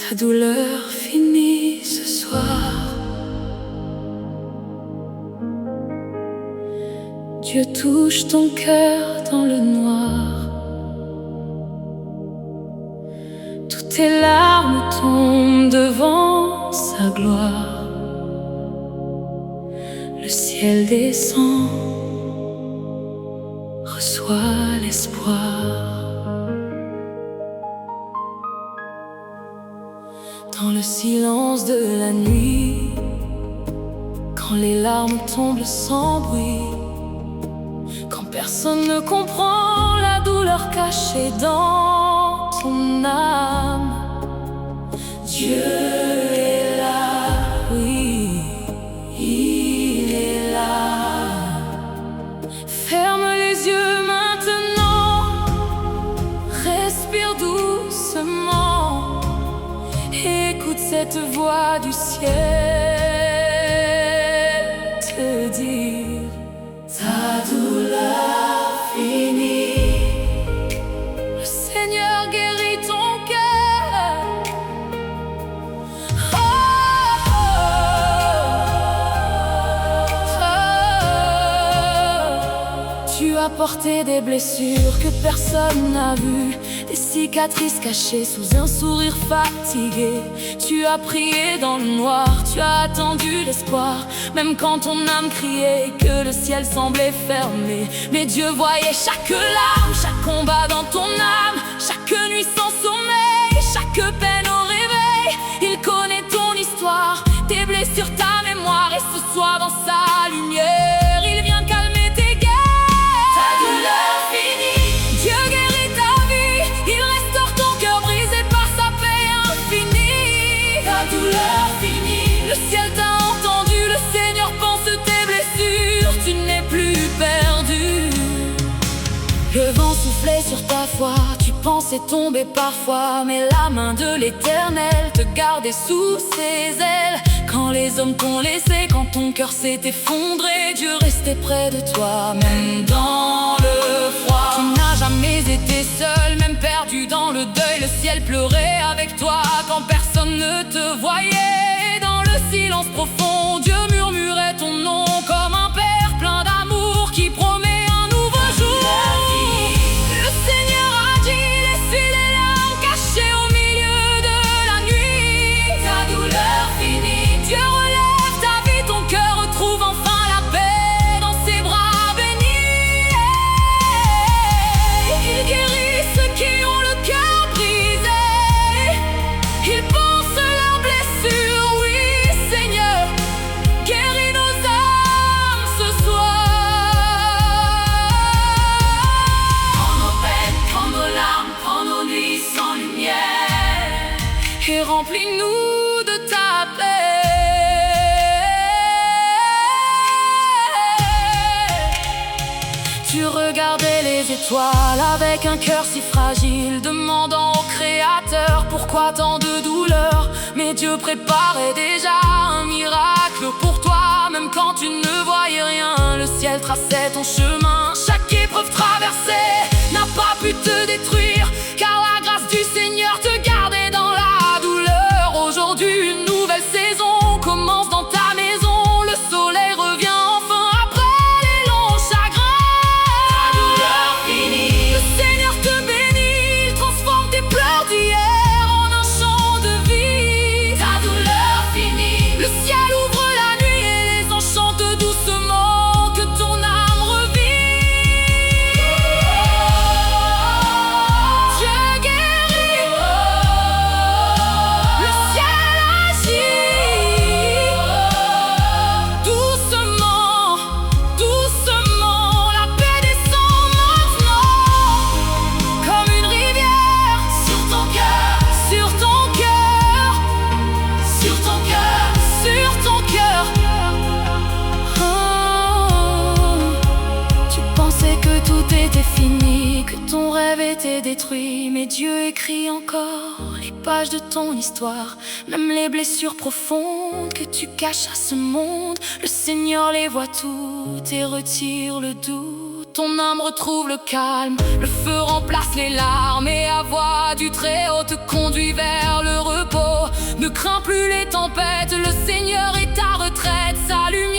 Ta douleur finit ce soir. Dieu touche ton cœur dans le noir. Toutes tes larmes tombent devant sa gloire. Le ciel descend, reçoit l'espoir. Dans le silence de la nuit, quand les larmes tombent sans bruit, quand personne ne comprend la douleur cachée dans ton âme, Dieu est là, oui, il est là. Ferme les yeux maintenant, respire doucement, écoute cette voix du ciel te dire: ta douleur finie, le Seigneur guérit ton cœur. Oh, oh, oh. Tu as porté des blessures que personne n'a vues, des cicatrices cachées sous un sourire fatigué. Tu as prié dans le noir, tu as attendu l'espoir, même quand ton âme criait que le ciel semblait fermé. Mais Dieu voyait chaque larme, chaque combat dans ton âme, chaque nuit sans sommeil, chaque peine au réveil. Il connaît ton histoire, tes blessures, ta mémoire, et ce soir dans sa lumière, il vient calmer tes guerres. Ta douleur finie, Dieu guérit ta vie, il restaure ton cœur brisé par sa paix infinie. Ta douleur finie, le ciel t'a entendu, le Seigneur pense tes blessures, tu n'es plus perdu. Le vent soufflait sur ta foi, tu pensais tomber parfois, mais la main de l'Éternel te gardait sous ses ailes. Quand les hommes t'ont laissé, quand ton cœur s'est effondré, Dieu restait près de toi, même dans le froid. Tu n'as jamais été seul, même perdu dans le deuil. Le ciel pleurait avec toi quand personne ne te voyait. Dans le silence profond, Dieu murmurait ton nom comme un père plein d'amour qui promet un nouveau jour. Le Seigneur a dit: essuie les larmes cachées au milieu de la nuit. Ta douleur finie, Dieu relève ta vie, ton cœur retrouve enfin la paix dans ses bras bénis. Il guérit ceux qui ont le cœur brisé, il pense leurs blessures, oui Seigneur, guéris nos âmes ce soir. Prends nos peines, prends nos larmes, prends nos nuits sans lumière, et remplis-nous de ta paix. Tu regardais les étoiles avec un cœur si fragile, demandant au Créateur pourquoi tant de douleur. Mais Dieu préparait déjà un miracle pour toi, même quand tu ne voyais rien. Le ciel traçait ton chemin, chaque épreuve traversée n'a pas pu te détruire, car la grâce du Seigneur te gardait dans la douleur. Aujourd'hui une nouvelle saison commence dans ta maison, le soleil revient enfin après les longs chagrins. Ta douleur finie, le Seigneur te bénit, il transforme tes pleurs d'hier en un chant de vie. Ta douleur finie, le ciel ouvre la nuit et les enchante doucement, que ton âme revit. Dieu guérit, le ciel agit. Doucement, doucement, la paix descend maintenant, comme une rivière sur ton cœur, sur ton cœur, sur ton cœur, sur ton cœur. Oh, tu pensais que tout était fini, que ton rêve était détruit, mais Dieu écrit encore les pages de ton histoire. Même les blessures profondes que tu caches à ce monde, le Seigneur les voit toutes et retire le doute. Ton âme retrouve le calme, le feu remplace les larmes, et la voix du Très-Haut te conduit vers le repos. Ne crains plus les tempêtes, le Seigneur est ta retraite. Sa lumière